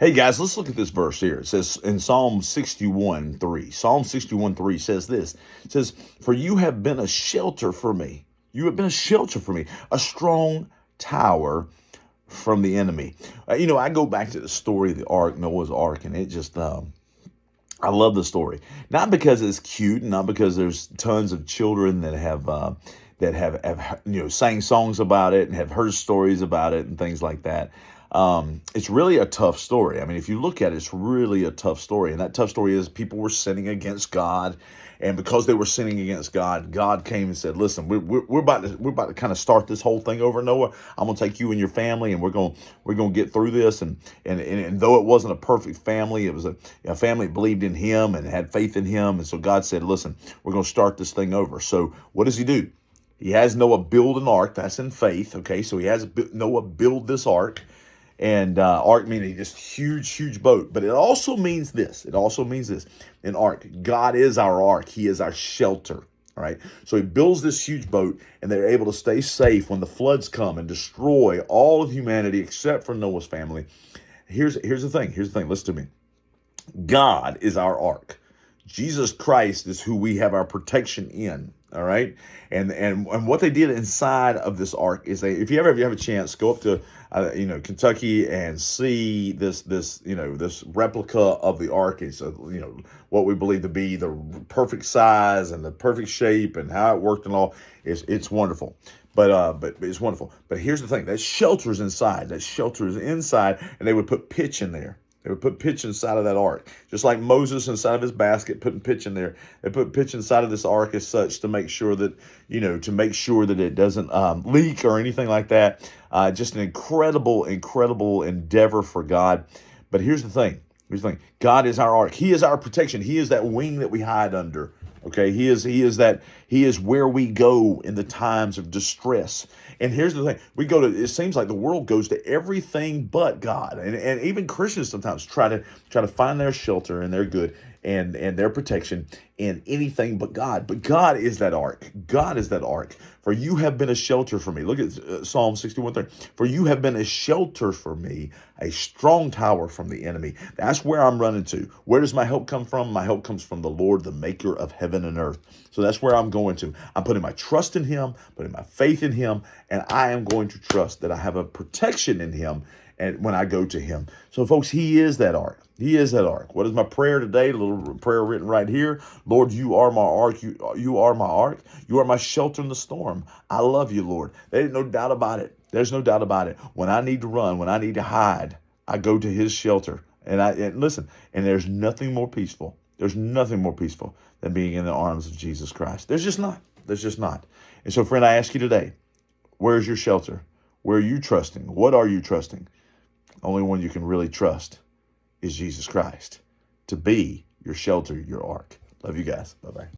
Hey guys, let's look at this verse here. It says in Psalm 61:3. Psalm 61:3 says this. It says, "For you have been a shelter for me. You have been a shelter for me, a strong tower from the enemy." I go back to the story of the ark, Noah's ark, and it just I love the story. Not because it's cute, not because there's tons of children that have sang songs about it and have heard stories about it and things like that. It's really a tough story. I mean, if you look at it, it's really a tough story. And that tough story is people were sinning against God. And because they were sinning against God, God came and said, "Listen, we're about to kind of start this whole thing over, Noah. I'm gonna take you and your family, and we're gonna get through this." And though it wasn't a perfect family, it was a family that believed in Him and had faith in Him. And so God said, "Listen, we're gonna start this thing over." So what does He do? He has Noah build an ark. That's in faith. Okay, so he has Noah build this ark. And ark meaning just huge boat. But it also means this. It also means this. In ark, God is our ark. He is our shelter. All right. So he builds this huge boat, and they're able to stay safe when the floods come and destroy all of humanity except for Noah's family. Here's the thing. Here's the thing. Listen to me. God is our ark. Jesus Christ is who we have our protection in. All right, and what they did inside of this ark is if you ever have a chance, go up to Kentucky and see this replica of the ark. It's what we believe to be the perfect size and the perfect shape and how it worked and all. It's wonderful. But it's wonderful. But here's the thing: that shelter is inside. That shelter is inside, and they would put pitch in there. They would put pitch inside of that ark, just like Moses inside of his basket, putting pitch in there. They put pitch inside of this ark as such to make sure that it doesn't leak or anything like that. Just an incredible endeavor for God. But here's the thing. God is our ark. He is our protection. He is that wing that we hide under. Okay, he is where we go in the times of distress. And here's the thing: it seems like the world goes to everything but God, and even Christians sometimes try to find their shelter and their good and their protection in anything but God. But God is that ark. God is that ark. For you have been a shelter for me. Look at Psalm 61:3. For you have been a shelter for me, a strong tower from the enemy. That's where I'm running to. Where does my help come from? My help comes from the Lord, the maker of heaven and earth. So that's where I'm going to. I'm putting my trust in Him, putting my faith in Him, and I am going to trust that I have a protection in Him and when I go to Him. So folks, He is that ark. He is that ark. What is my prayer today? A little prayer written right here. Lord, you are my ark. You are my ark. You are my shelter in the storm. I love you, Lord. There's no doubt about it. There's no doubt about it. When I need to run, when I need to hide, I go to His shelter. And listen, and there's nothing more peaceful. There's nothing more peaceful than being in the arms of Jesus Christ. There's just not. There's just not. And so, friend, I ask you today, where's your shelter? Where are you trusting? What are you trusting? Only one you can really trust is Jesus Christ to be your shelter, your ark. Love you guys. Bye-bye.